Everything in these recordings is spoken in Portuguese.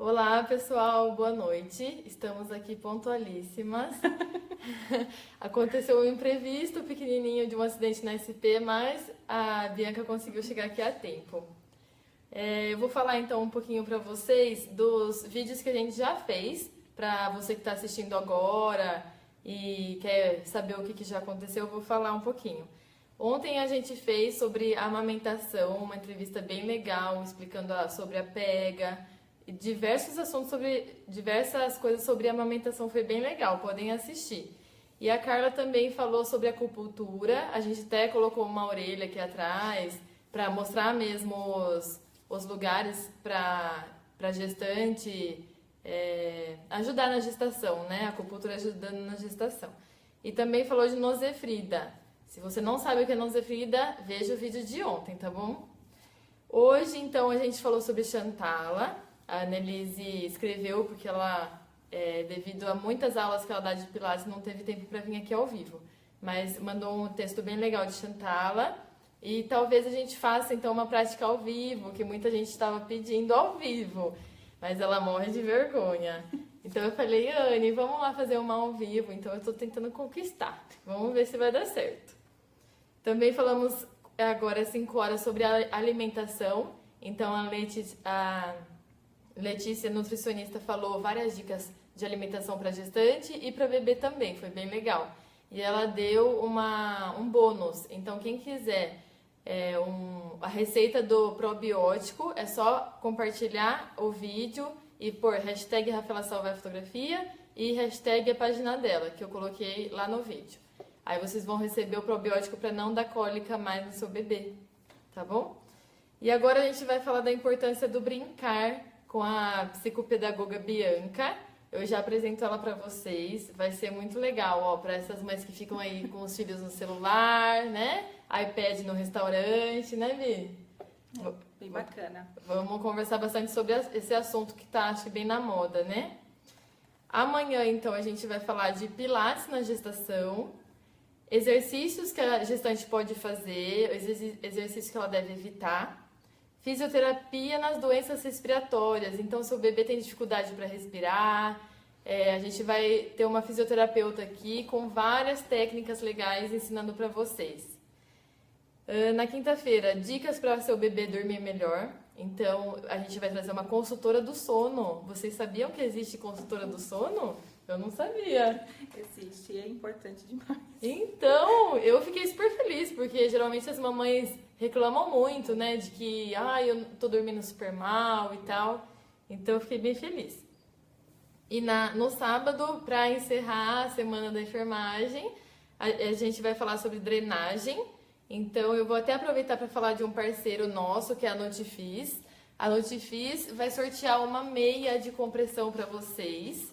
Olá, pessoal, boa noite. Estamos aqui pontualíssimas. Aconteceu um imprevisto pequenininho de um acidente na SP, mas a Bianca conseguiu chegar aqui a tempo. Eu vou falar então um pouquinho para vocês dos vídeos que a gente já fez, para você que está assistindo agora e quer saber o que já aconteceu, eu vou falar um pouquinho. Ontem a gente fez sobre a amamentação, uma entrevista bem legal, explicando sobre a pega, diversos assuntos sobre diversas coisas sobre a amamentação, foi bem legal, podem assistir. E a Carla também falou sobre acupuntura, a gente até colocou uma orelha aqui atrás para mostrar mesmo os lugares para gestante ajudar na gestação, né? A acupuntura ajudando na gestação. E também falou de nosefrida. Se você não sabe o que é nosefrida, veja o vídeo de ontem, tá bom? Hoje, então, a gente falou sobre Chantala. A Annelise escreveu porque ela, devido a muitas aulas que ela dá de Pilates, não teve tempo para vir aqui ao vivo. Mas mandou um texto bem legal de Chantala. E talvez a gente faça, então, uma prática ao vivo, que muita gente estava pedindo ao vivo. Mas ela morre de vergonha. Então eu falei, Anne, vamos lá fazer uma ao vivo. Então eu estou tentando conquistar. Vamos ver se vai dar certo. Também falamos agora às 5 horas sobre a alimentação. Então a Letícia, nutricionista, falou várias dicas de alimentação para gestante e para bebê também. Foi bem legal. E ela deu um bônus. Então quem quiser a receita do probiótico, é só compartilhar o vídeo e pôr hashtag Rafaela Salva a fotografia e hashtag a página dela, que eu coloquei lá no vídeo. Aí vocês vão receber o probiótico para não dar cólica mais no seu bebê, tá bom? E agora a gente vai falar da importância do brincar com a psicopedagoga Bianca. Eu já apresento ela para vocês, vai ser muito legal, ó, para essas mães que ficam aí com os filhos no celular, né? iPad no restaurante, né, Bi? Bem bacana. Vamos conversar bastante sobre esse assunto que tá, acho que bem na moda, né? Amanhã, então, a gente vai falar de Pilates na gestação, exercícios que a gestante pode fazer, exercícios que ela deve evitar, fisioterapia nas doenças respiratórias. Então, se o bebê tem dificuldade para respirar, a gente vai ter uma fisioterapeuta aqui com várias técnicas legais ensinando para vocês. Na quinta-feira, dicas para seu bebê dormir melhor. Então, a gente vai trazer uma consultora do sono. Vocês sabiam que existe consultora do sono? Eu não sabia. Existe, é importante demais. Então, eu fiquei super feliz, porque geralmente as mamães reclamam muito, né? De que, eu tô dormindo super mal e tal. Então, eu fiquei bem feliz. E no sábado, para encerrar a semana da enfermagem, a gente vai falar sobre drenagem. Então, eu vou até aproveitar para falar de um parceiro nosso, que é a Notifis. A Notifis vai sortear uma meia de compressão para vocês.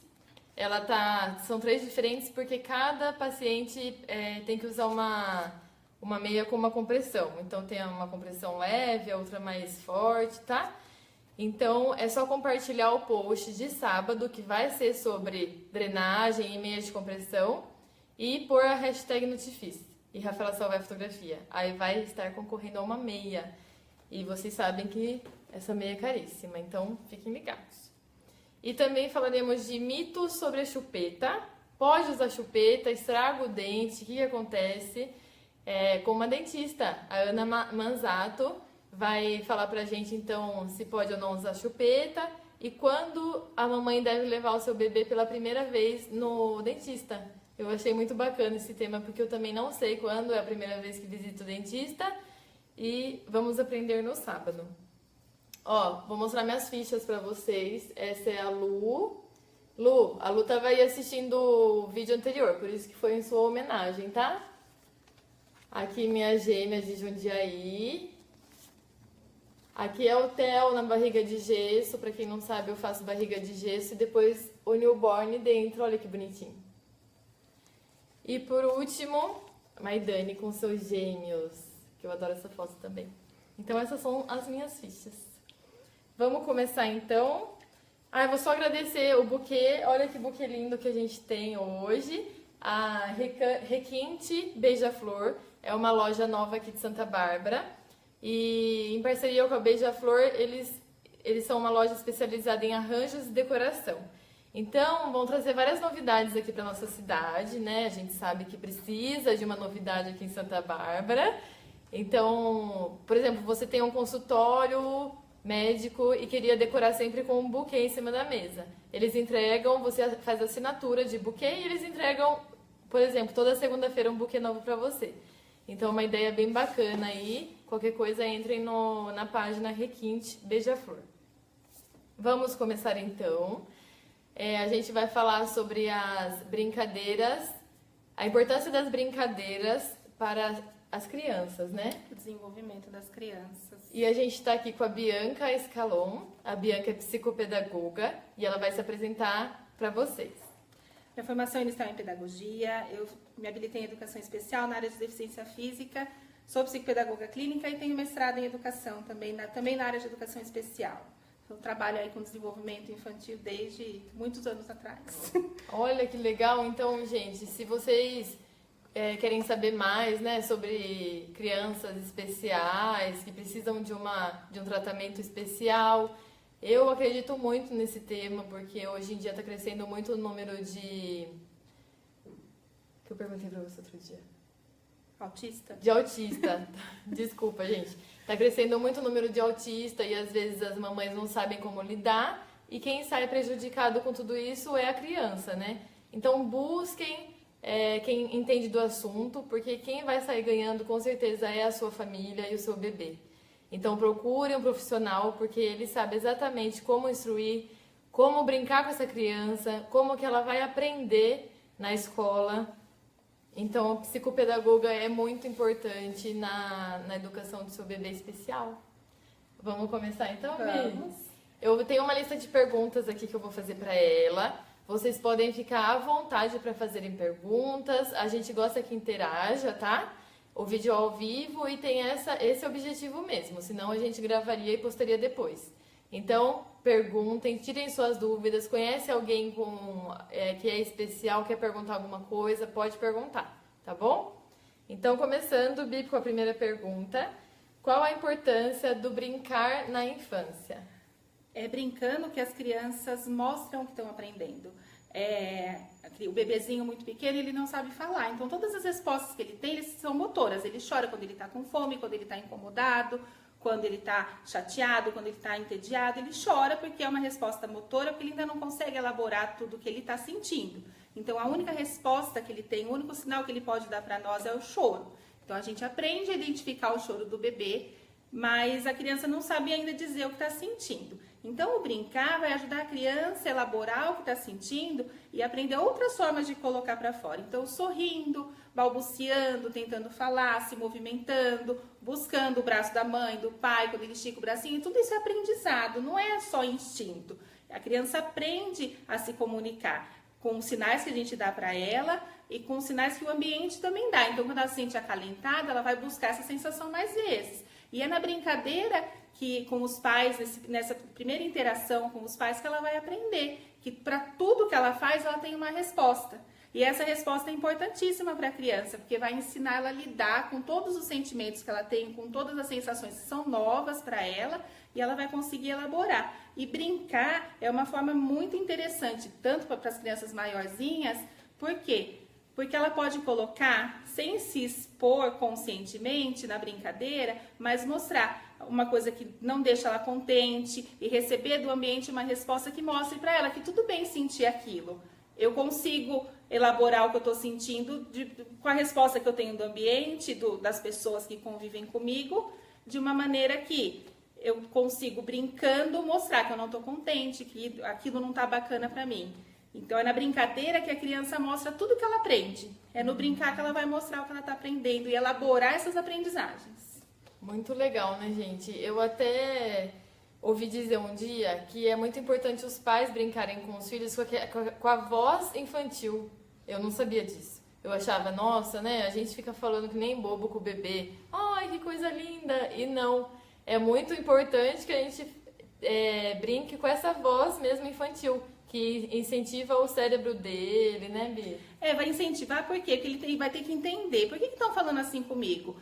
São 3 diferentes, porque cada paciente tem que usar uma meia com uma compressão. Então, tem uma compressão leve, a outra mais forte, tá? Então, é só compartilhar o post de sábado, que vai ser sobre drenagem e meia de compressão, e pôr a hashtag Notifis. E Rafaela Salva a fotografia. Aí vai estar concorrendo a uma meia. E vocês sabem que essa meia é caríssima, então fiquem ligados. E também falaremos de mitos sobre a chupeta. Pode usar chupeta, estraga o dente, o que acontece? Com uma dentista, a Ana Manzato, vai falar pra gente então se pode ou não usar chupeta e quando a mamãe deve levar o seu bebê pela primeira vez no dentista. Eu achei muito bacana esse tema, porque eu também não sei quando é a primeira vez que visito o dentista. E vamos aprender no sábado. Ó, vou mostrar minhas fichas pra vocês. Essa é a Lu. A Lu tava aí assistindo o vídeo anterior, por isso que foi em sua homenagem, tá? Aqui minhas gêmeas de Jundiaí. Aqui é o Theo na barriga de gesso. Pra quem não sabe, eu faço barriga de gesso e depois o newborn dentro. Olha que bonitinho. E por último, Maidane com seus gêmeos, que eu adoro essa foto também. Então essas são as minhas fichas. Vamos começar então. Eu vou só agradecer o buquê, olha que buquê lindo que a gente tem hoje. A Requinte Beija-Flor é uma loja nova aqui de Santa Bárbara. E em parceria com a Beija-Flor, eles eles são uma loja especializada em arranjos e decoração. Então, vão trazer várias novidades aqui para nossa cidade, né? A gente sabe que precisa de uma novidade aqui em Santa Bárbara. Então, por exemplo, você tem um consultório médico e queria decorar sempre com um buquê em cima da mesa. Eles entregam, você faz assinatura de buquê e eles entregam, por exemplo, toda segunda-feira um buquê novo para você. Então, uma ideia bem bacana aí. Qualquer coisa, entrem na página Requinte Beija-Flor. Vamos começar então. A gente vai falar sobre as brincadeiras, a importância das brincadeiras para as crianças, né? O desenvolvimento das crianças. E a gente está aqui com a Bianca Escalon. A Bianca é psicopedagoga e ela vai se apresentar para vocês. Minha formação inicial é em pedagogia, eu me habilitei em educação especial na área de deficiência física, sou psicopedagoga clínica e tenho mestrado em educação também na área de educação especial. Eu trabalho aí com desenvolvimento infantil desde muitos anos atrás. Olha que legal! Então, gente, se vocês querem saber mais, né, sobre crianças especiais que precisam de um tratamento especial, eu acredito muito nesse tema, porque hoje em dia está crescendo muito o número de... que eu perguntei para você outro dia. Autista? De autista. Desculpa, gente. Está crescendo muito o número de autista e às vezes as mamães não sabem como lidar e quem sai prejudicado com tudo isso é a criança, né? Então busquem quem entende do assunto, porque quem vai sair ganhando com certeza é a sua família e o seu bebê. Então procure um profissional, porque ele sabe exatamente como instruir, como brincar com essa criança, como que ela vai aprender na escola. Então, a psicopedagoga é muito importante na educação do seu bebê especial. Vamos começar então, Vamos. Eu tenho uma lista de perguntas aqui que eu vou fazer para ela. Vocês podem ficar à vontade para fazerem perguntas. A gente gosta que interaja, tá? O vídeo é ao vivo e tem esse objetivo mesmo. Senão a gente gravaria e postaria depois. Então, perguntem, tirem suas dúvidas. Conhece alguém que é especial, quer perguntar alguma coisa? Pode perguntar, tá bom? Então, começando, Bibi, com a primeira pergunta. Qual a importância do brincar na infância? É brincando que as crianças mostram que estão aprendendo. O bebezinho muito pequeno, ele não sabe falar. Então, todas as respostas que ele tem, eles são motoras. Ele chora quando ele está com fome, quando ele está incomodado, quando ele está chateado, quando ele está entediado, ele chora porque é uma resposta motora, porque ele ainda não consegue elaborar tudo o que ele está sentindo. Então, a única resposta que ele tem, o único sinal que ele pode dar para nós é o choro. Então, a gente aprende a identificar o choro do bebê, mas a criança não sabe ainda dizer o que está sentindo. Então, o brincar vai ajudar a criança a elaborar o que está sentindo e aprender outras formas de colocar para fora. Então, sorrindo, balbuciando, tentando falar, se movimentando, buscando o braço da mãe, do pai, quando ele estica o bracinho, tudo isso é aprendizado, não é só instinto. A criança aprende a se comunicar com os sinais que a gente dá para ela e com os sinais que o ambiente também dá. Então, quando ela se sente acalentada, ela vai buscar essa sensação mais vezes. E é na brincadeira que com os pais, nessa primeira interação com os pais, que ela vai aprender que para tudo que ela faz, ela tem uma resposta. E essa resposta é importantíssima para a criança, porque vai ensinar ela a lidar com todos os sentimentos que ela tem, com todas as sensações que são novas para ela, e ela vai conseguir elaborar. E brincar é uma forma muito interessante, tanto para as crianças maiorzinhas, por quê? Porque ela pode colocar, sem se expor conscientemente na brincadeira, mas mostrar uma coisa que não deixa ela contente e receber do ambiente uma resposta que mostre para ela que tudo bem sentir aquilo. Eu consigo elaborar o que eu estou sentindo com a resposta que eu tenho do ambiente, das pessoas que convivem comigo, de uma maneira que eu consigo, brincando, mostrar que eu não estou contente, que aquilo não está bacana para mim. Então, é na brincadeira que a criança mostra tudo que ela aprende. É no brincar que ela vai mostrar o que ela está aprendendo e elaborar essas aprendizagens. Muito legal, né, gente? Eu até ouvi dizer um dia que é muito importante os pais brincarem com os filhos com a voz infantil. Eu não sabia disso. Eu achava, nossa, né? A gente fica falando que nem bobo com o bebê. Ai, que coisa linda! E não. É muito importante que a gente brinque com essa voz mesmo infantil, que incentiva o cérebro dele, né, Bi? Vai incentivar por quê? Porque ele vai ter que entender. Por que estão falando assim comigo?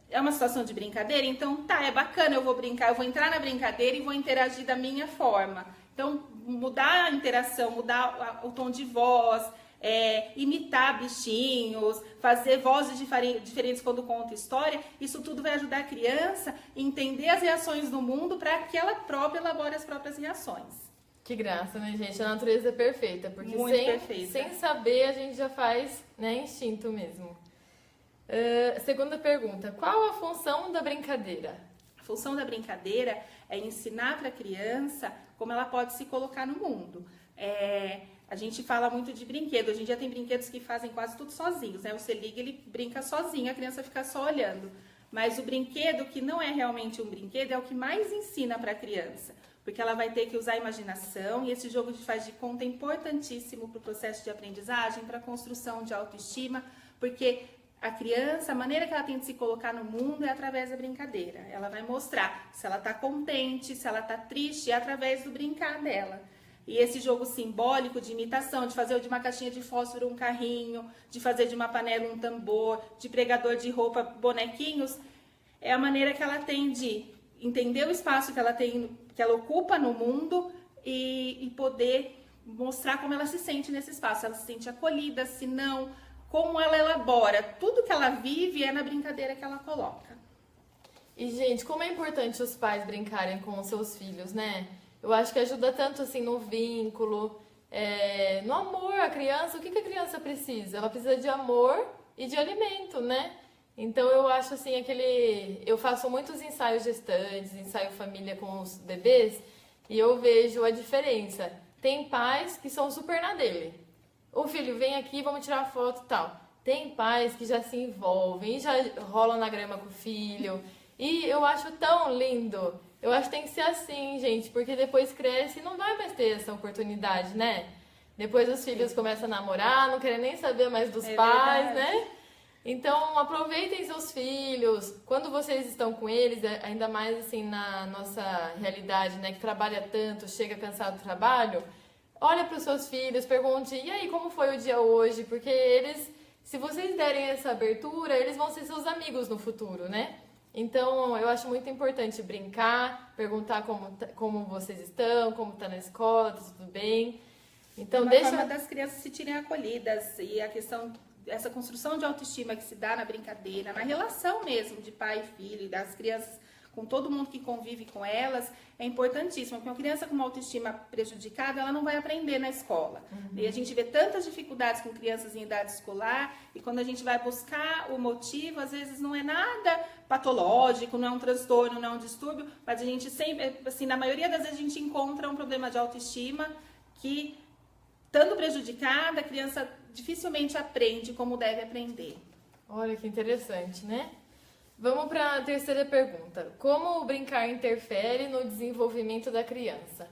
é uma situação de brincadeira, então tá, é bacana, eu vou brincar, eu vou entrar na brincadeira e vou interagir da minha forma. Então, mudar a interação, mudar o tom de voz, imitar bichinhos, fazer vozes diferentes quando conta história, isso tudo vai ajudar a criança a entender as reações do mundo para que ela própria elabore as próprias reações. Que graça, né, gente? A natureza é perfeita, porque Muito perfeita. sem saber a gente já faz, né, instinto mesmo. Segunda pergunta, qual a função da brincadeira? A função da brincadeira é ensinar para a criança como ela pode se colocar no mundo. A gente fala muito de brinquedo, hoje em dia tem brinquedos que fazem quase tudo sozinhos, né? Você liga, ele brinca sozinho, a criança fica só olhando. Mas o brinquedo que não é realmente um brinquedo é o que mais ensina para a criança, porque ela vai ter que usar a imaginação, e esse jogo de faz de conta é importantíssimo para o processo de aprendizagem, para a construção de autoestima, porque a criança, a maneira que ela tem de se colocar no mundo é através da brincadeira. Ela vai mostrar se ela está contente, se ela está triste, é através do brincar dela. E esse jogo simbólico de imitação, de fazer de uma caixinha de fósforo um carrinho, de fazer de uma panela um tambor, de pregador de roupa bonequinhos, é a maneira que ela tem de entender o espaço que ela tem, que ela ocupa no mundo e poder mostrar como ela se sente nesse espaço. Ela se sente acolhida, se não, como ela elabora. Tudo que ela vive é na brincadeira que ela coloca. E, gente, como é importante os pais brincarem com os seus filhos, né? Eu acho que ajuda tanto, assim, no vínculo, no amor. A criança, o que a criança precisa? Ela precisa de amor e de alimento, né? Então, eu acho, assim, eu faço muitos ensaios gestantes, ensaio família com os bebês, e eu vejo a diferença. Tem pais que são super na dele. O filho vem aqui, vamos tirar foto e tal. Tem pais que já se envolvem e já rolam na grama com o filho. E eu acho tão lindo. Eu acho que tem que ser assim, gente, porque depois cresce e não vai mais ter essa oportunidade, né? Depois os filhos começam a namorar, não querem nem saber mais dos pais, verdade. né? Então, aproveitem seus filhos. Quando vocês estão com eles, ainda mais assim na nossa realidade, né, que trabalha tanto, chega cansado do trabalho, olha para os seus filhos, pergunte, e aí, como foi o dia hoje? Porque eles, se vocês derem essa abertura, eles vão ser seus amigos no futuro, né? Então, eu acho muito importante brincar, perguntar como vocês estão, como está na escola, tá tudo bem. Então, uma forma das crianças se sentirem acolhidas, e a questão, essa construção de autoestima que se dá na brincadeira, na relação mesmo de pai e filho, e das crianças com todo mundo que convive com elas, é importantíssimo, porque uma criança com uma autoestima prejudicada, ela não vai aprender na escola. E a gente vê tantas dificuldades com crianças em idade escolar, e quando a gente vai buscar o motivo, às vezes não é nada patológico, não é um transtorno, não é um distúrbio, mas a gente sempre, assim, na maioria das vezes a gente encontra um problema de autoestima que, estando prejudicada, a criança dificilmente aprende como deve aprender. Olha que interessante, né? Vamos para a terceira pergunta. Como o brincar interfere no desenvolvimento da criança?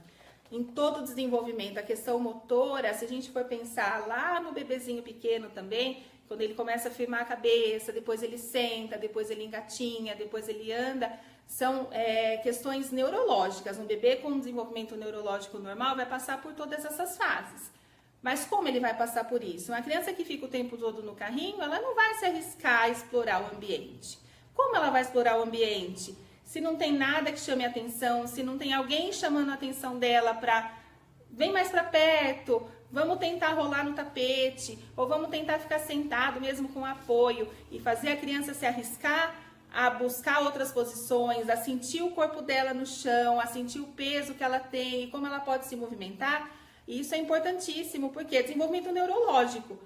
Em todo o desenvolvimento, a questão motora, se a gente for pensar lá no bebezinho pequeno também, quando ele começa a firmar a cabeça, depois ele senta, depois ele engatinha, depois ele anda, são questões neurológicas. Um bebê com um desenvolvimento neurológico normal vai passar por todas essas fases. Mas como ele vai passar por isso? Uma criança que fica o tempo todo no carrinho, ela não vai se arriscar a explorar o ambiente. Como ela vai explorar o ambiente? Se não tem nada que chame a atenção, se não tem alguém chamando a atenção dela para vem mais para perto, vamos tentar rolar no tapete, ou vamos tentar ficar sentado mesmo com apoio e fazer a criança se arriscar a buscar outras posições, a sentir o corpo dela no chão, a sentir o peso que ela tem e como ela pode se movimentar. E isso é importantíssimo, porque é desenvolvimento neurológico.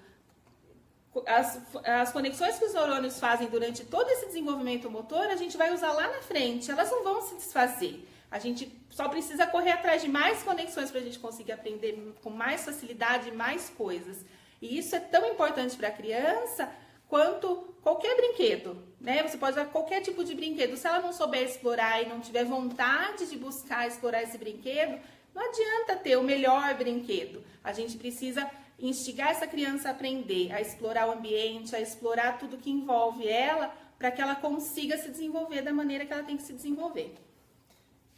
As conexões que os neurônios fazem durante todo esse desenvolvimento motor, a gente vai usar lá na frente, elas não vão se desfazer. A gente só precisa correr atrás de mais conexões para a gente conseguir aprender com mais facilidade, mais coisas. E isso é tão importante para a criança quanto qualquer brinquedo, né? Você pode usar qualquer tipo de brinquedo. Se ela não souber explorar e não tiver vontade de buscar explorar esse brinquedo, não adianta ter o melhor brinquedo. A gente precisa instigar essa criança a aprender, a explorar o ambiente, a explorar tudo que envolve ela, para que ela consiga se desenvolver da maneira que ela tem que se desenvolver.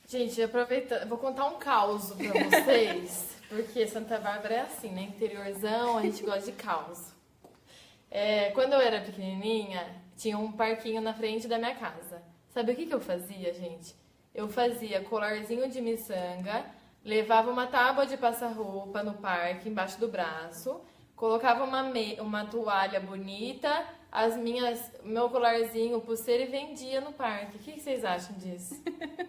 Gente, aproveitando, vou contar um caos para vocês, porque Santa Bárbara é assim, né? Interiorzão, a gente gosta de caos. Quando eu era pequenininha, tinha um parquinho na frente da minha casa. Sabe o que eu fazia, gente? Eu fazia colarzinho de miçanga, levava uma tábua de passar roupa no parque, embaixo do braço, colocava uma toalha bonita, meu colarzinho, pulseira e vendia no parque. O que vocês acham disso?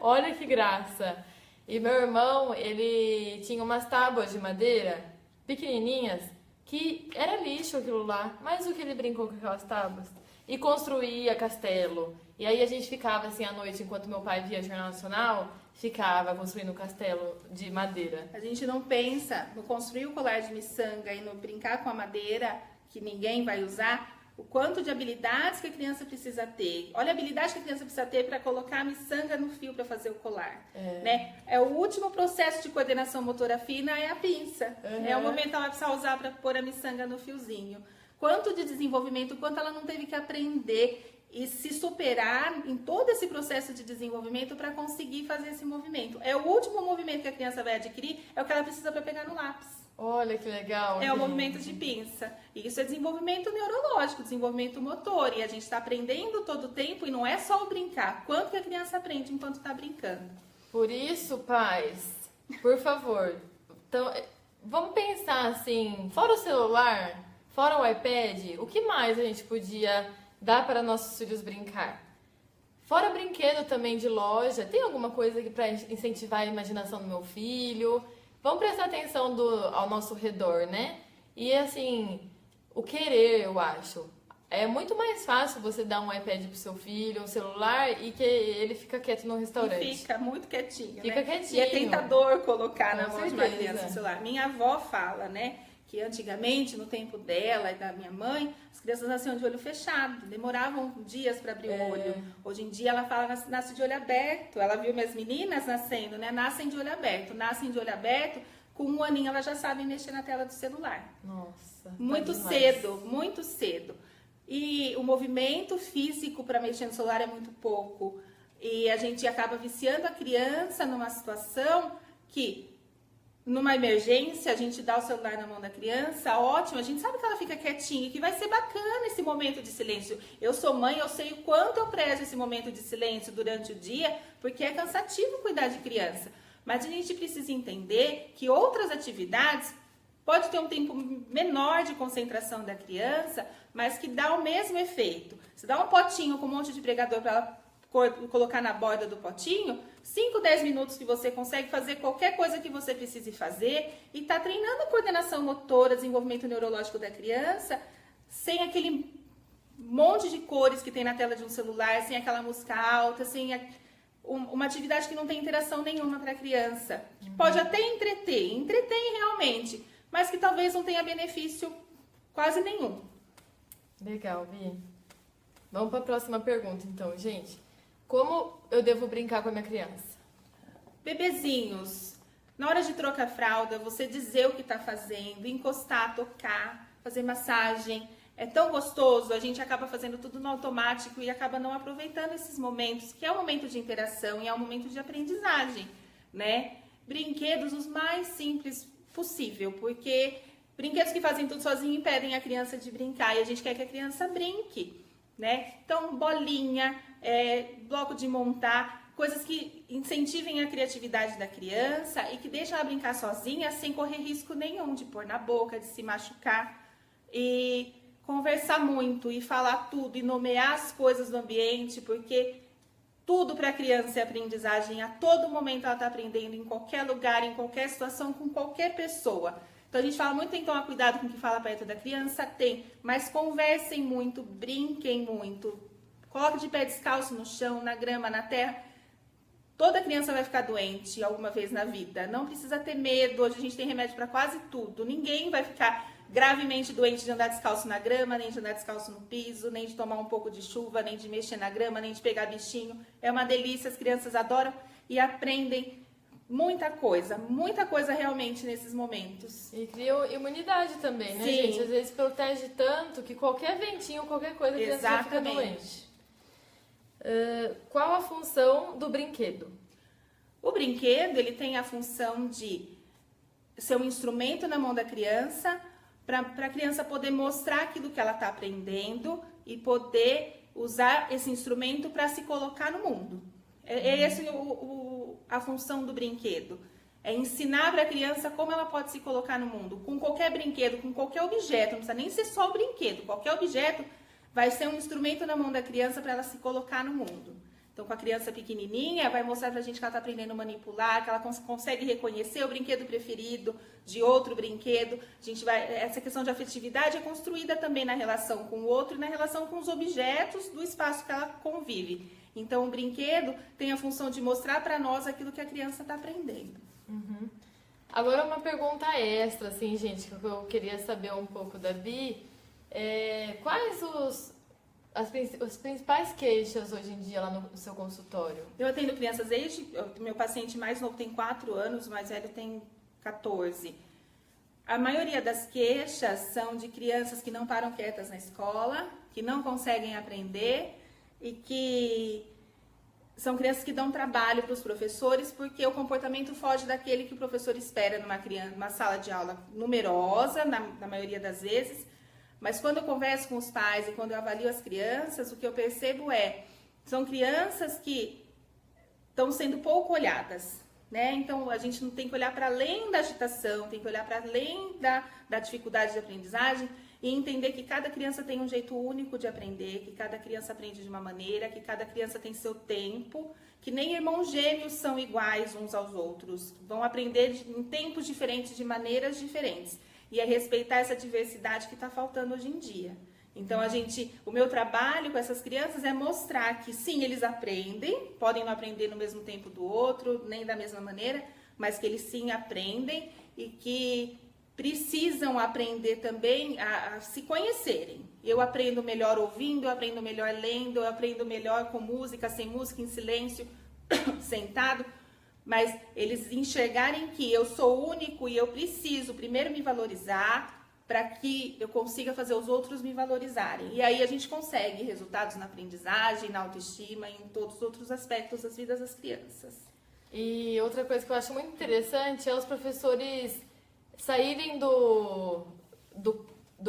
Olha que graça! E meu irmão, ele tinha umas tábuas de madeira pequenininhas, que era lixo aquilo lá, mas o que ele brincou com aquelas tábuas? E construía castelo. E aí a gente ficava assim à noite, enquanto meu pai via Jornal Nacional, ficava construindo um castelo de madeira. A gente não pensa no construir o colar de miçanga e no brincar com a madeira, que ninguém vai usar, o quanto de habilidades que a criança precisa ter. Olha a habilidade que a criança precisa ter para colocar a miçanga no fio para fazer o colar. Né? É o último processo de coordenação motora fina, é a pinça. É o momento que ela precisa usar para pôr a miçanga no fiozinho. Quanto de desenvolvimento, quanto ela não teve que aprender e se superar em todo esse processo de desenvolvimento para conseguir fazer esse movimento. É o último movimento que a criança vai adquirir, é o que ela precisa para pegar no lápis. Olha que legal. É o movimento de pinça. E isso é desenvolvimento neurológico, desenvolvimento motor. E a gente está aprendendo todo o tempo e não é só o brincar. Quanto que a criança aprende enquanto está brincando? Por isso, pais, por favor, então, vamos pensar assim, fora o celular, fora o iPad, o que mais a gente podia dar para nossos filhos brincar? Fora brinquedo também de loja, tem alguma coisa para incentivar a imaginação do meu filho? Vamos prestar atenção ao nosso redor, né? E assim, o querer, eu acho. É muito mais fácil você dar um iPad pro seu filho, um celular, e que ele fica quieto no restaurante. E fica muito quietinho, fica né? quietinho. E é tentador colocar na Com mão de uma criança o celular. Minha avó fala, né? Que antigamente, no tempo dela e da minha mãe, as crianças nasciam de olho fechado, demoravam dias para abrir o olho. Hoje em dia ela fala nasce de olho aberto. Ela viu minhas meninas nascendo, né? Nascem de olho aberto. Nascem de olho aberto, com 1 aninho elas já sabem mexer na tela do celular. Nossa. Muito cedo, muito cedo. E o movimento físico para mexer no celular é muito pouco. E a gente acaba viciando a criança numa situação que, numa emergência, a gente dá o celular na mão da criança, ótimo, a gente sabe que ela fica quietinha e que vai ser bacana esse momento de silêncio. Eu sou mãe, eu sei o quanto eu prezo esse momento de silêncio durante o dia, porque é cansativo cuidar de criança. Mas a gente precisa entender que outras atividades pode ter um tempo menor de concentração da criança, mas que dá o mesmo efeito. Você dá um potinho com um monte de pregador para ela colocar na borda do potinho, 5, 10 minutos que você consegue fazer qualquer coisa que você precise fazer e tá treinando a coordenação motora, desenvolvimento neurológico da criança, sem aquele monte de cores que tem na tela de um celular, sem aquela música alta, sem uma atividade que não tem interação nenhuma para a criança. Que pode até entretém realmente, mas que talvez não tenha benefício quase nenhum. Legal, Bi. Vamos para a próxima pergunta, então, gente. Como eu devo brincar com a minha criança? Bebezinhos, na hora de trocar fralda, você dizer o que está fazendo, encostar, tocar, fazer massagem. É tão gostoso, a gente acaba fazendo tudo no automático e acaba não aproveitando esses momentos, que é um momento de interação e é um momento de aprendizagem, né? Brinquedos os mais simples possível, porque brinquedos que fazem tudo sozinho impedem a criança de brincar e a gente quer que a criança brinque, né? Então, bolinha, bloco de montar, coisas que incentivem a criatividade da criança e que deixam ela brincar sozinha sem correr risco nenhum de pôr na boca, de se machucar. E conversar muito e falar tudo e nomear as coisas do ambiente, porque tudo para a criança é aprendizagem. A todo momento ela está aprendendo, em qualquer lugar, em qualquer situação, com qualquer pessoa. Então a gente fala muito, tem que tomar cuidado com o que fala perto da criança, mas conversem muito, brinquem muito. Coloque de pé descalço no chão, na grama, na terra. Toda criança vai ficar doente alguma vez na vida. Não precisa ter medo, hoje a gente tem remédio para quase tudo. Ninguém vai ficar gravemente doente de andar descalço na grama, nem de andar descalço no piso, nem de tomar um pouco de chuva, nem de mexer na grama, nem de pegar bichinho. É uma delícia, as crianças adoram e aprendem muita coisa realmente nesses momentos. E cria imunidade também, né, Sim. gente? Às vezes protege tanto que qualquer ventinho, qualquer coisa, a criança já fica doente. Qual a função do brinquedo? O brinquedo, ele tem a função de ser um instrumento na mão da criança, para a criança poder mostrar aquilo que ela está aprendendo e poder usar esse instrumento para se colocar no mundo. É essa a função do brinquedo. É ensinar para a criança como ela pode se colocar no mundo. Com qualquer brinquedo, com qualquer objeto, não precisa nem ser só o brinquedo. Qualquer objeto vai ser um instrumento na mão da criança para ela se colocar no mundo. Então, com a criança pequenininha, vai mostrar pra gente que ela está aprendendo a manipular, que ela consegue reconhecer o brinquedo preferido de outro brinquedo. Essa questão de afetividade é construída também na relação com o outro e na relação com os objetos do espaço que ela convive. Então, o brinquedo tem a função de mostrar para nós aquilo que a criança está aprendendo. Uhum. Agora, uma pergunta extra, assim, gente, que eu queria saber um pouco da Bi. Quais as principais queixas hoje em dia lá no seu consultório? Eu atendo crianças meu paciente mais novo tem 4 anos, o mais velho tem 14. A maioria das queixas são de crianças que não param quietas na escola, que não conseguem aprender e que são crianças que dão trabalho para os professores porque o comportamento foge daquele que o professor espera numa sala de aula numerosa, na maioria das vezes. Mas quando eu converso com os pais e quando eu avalio as crianças, o que eu percebo são crianças que estão sendo pouco olhadas, né? Então, a gente não tem que olhar para além da agitação, tem que olhar para além da dificuldade de aprendizagem e entender que cada criança tem um jeito único de aprender, que cada criança aprende de uma maneira, que cada criança tem seu tempo, que nem irmãos gêmeos são iguais uns aos outros, vão aprender em tempos diferentes, de maneiras diferentes. E é respeitar essa diversidade que está faltando hoje em dia. Então, o meu trabalho com essas crianças é mostrar que sim, eles aprendem, podem não aprender no mesmo tempo do outro, nem da mesma maneira, mas que eles sim aprendem e que precisam aprender também a se conhecerem. Eu aprendo melhor ouvindo, eu aprendo melhor lendo, eu aprendo melhor com música, sem música, em silêncio, sentado. Mas eles enxergarem que eu sou único e eu preciso primeiro me valorizar para que eu consiga fazer os outros me valorizarem. E aí a gente consegue resultados na aprendizagem, na autoestima e em todos os outros aspectos das vidas das crianças. E outra coisa que eu acho muito interessante é os professores saírem do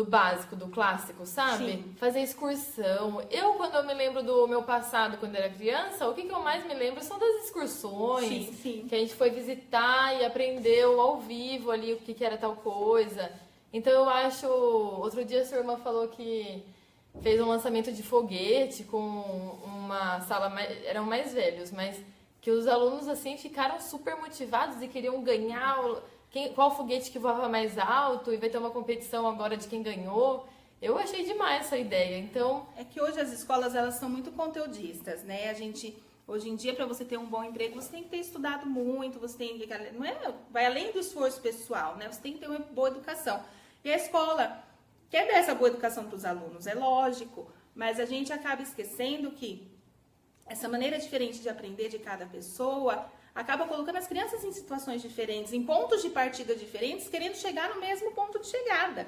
básico, do clássico, sabe? Sim. Fazer excursão. Quando eu me lembro do meu passado, quando era criança, o que eu mais me lembro são das excursões. Sim, sim. Que a gente foi visitar e aprendeu ao vivo ali o que era tal coisa. Então eu acho... Outro dia a sua irmã falou que fez um lançamento de foguete com uma sala... Eram mais velhos, mas que os alunos assim ficaram super motivados e queriam ganhar... Qual foguete que voava mais alto e vai ter uma competição agora de quem ganhou. Eu achei demais essa ideia, então... É que hoje as escolas, elas são muito conteudistas, né? Hoje em dia, para você ter um bom emprego, você tem que ter estudado muito, você tem que... vai além do esforço pessoal, né? Você tem que ter uma boa educação. E a escola quer dar essa boa educação para os alunos, é lógico, mas a gente acaba esquecendo que essa maneira diferente de aprender de cada pessoa... acaba colocando as crianças em situações diferentes, em pontos de partida diferentes, querendo chegar no mesmo ponto de chegada.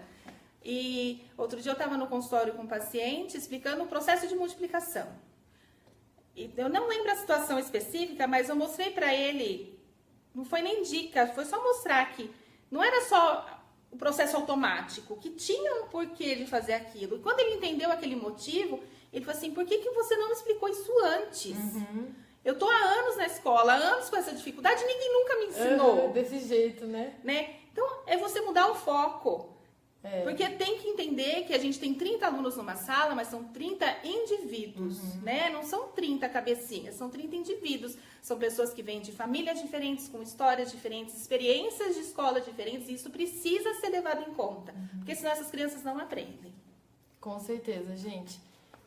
E outro dia eu estava no consultório com um paciente explicando o processo de multiplicação. E eu não lembro a situação específica, mas eu mostrei para ele, não foi nem dica, foi só mostrar que não era só o processo automático, que tinha um porquê de fazer aquilo. E quando ele entendeu aquele motivo, ele falou assim, por que você não me explicou isso antes? Uhum. Eu tô há anos na escola, há anos com essa dificuldade, ninguém nunca me ensinou. Desse jeito, né? Então, é você mudar o foco. Porque tem que entender que a gente tem 30 alunos numa sala, mas são 30 indivíduos, né? Não são 30 cabecinhas, são 30 indivíduos. São pessoas que vêm de famílias diferentes, com histórias diferentes, experiências de escola diferentes, e isso precisa ser levado em conta. Porque senão essas crianças não aprendem. Com certeza, gente.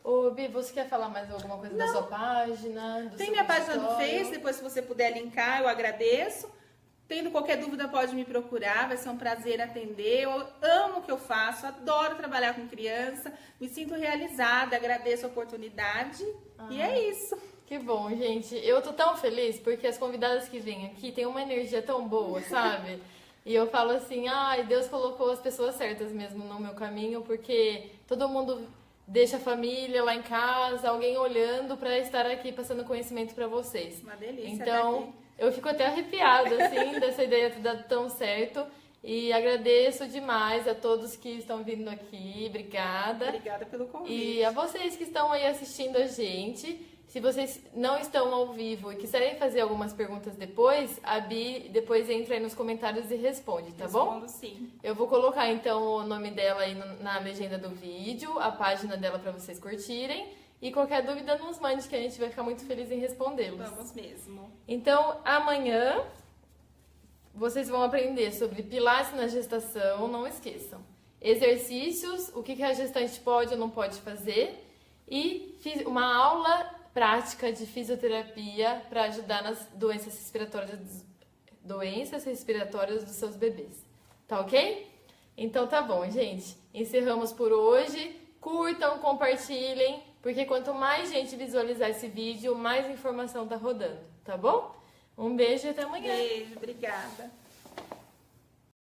Ô, Bi, você quer falar mais alguma coisa da sua página? Tem minha página do Face, depois se você puder linkar, eu agradeço. Tendo qualquer dúvida, pode me procurar, vai ser um prazer atender. Eu amo o que eu faço, adoro trabalhar com criança, me sinto realizada, agradeço a oportunidade e é isso. Que bom, gente. Eu tô tão feliz porque as convidadas que vêm aqui têm uma energia tão boa, sabe? E eu falo assim, ai, Deus colocou as pessoas certas mesmo no meu caminho, porque todo mundo... deixa a família lá em casa, alguém olhando para estar aqui passando conhecimento para vocês. Uma delícia. Então, eu fico até arrepiada, assim, dessa ideia de dar tão certo. E agradeço demais a todos que estão vindo aqui. Obrigada. Obrigada pelo convite. E a vocês que estão aí assistindo a gente. Se vocês não estão ao vivo e quiserem fazer algumas perguntas depois, a Bi depois entra aí nos comentários e responde, tá bom? Respondo sim. Eu vou colocar então o nome dela aí na legenda do vídeo, a página dela para vocês curtirem. E qualquer dúvida nos mande que a gente vai ficar muito feliz em respondê-los. Vamos mesmo. Então, amanhã vocês vão aprender sobre pilates na gestação, não esqueçam. Exercícios, o que a gestante pode ou não pode fazer. E uma aula prática de fisioterapia para ajudar nas doenças respiratórias dos seus bebês. Tá ok? Então tá bom, gente. Encerramos por hoje. Curtam, compartilhem, porque quanto mais gente visualizar esse vídeo, mais informação tá rodando, tá bom? Um beijo e até amanhã. Beijo, obrigada.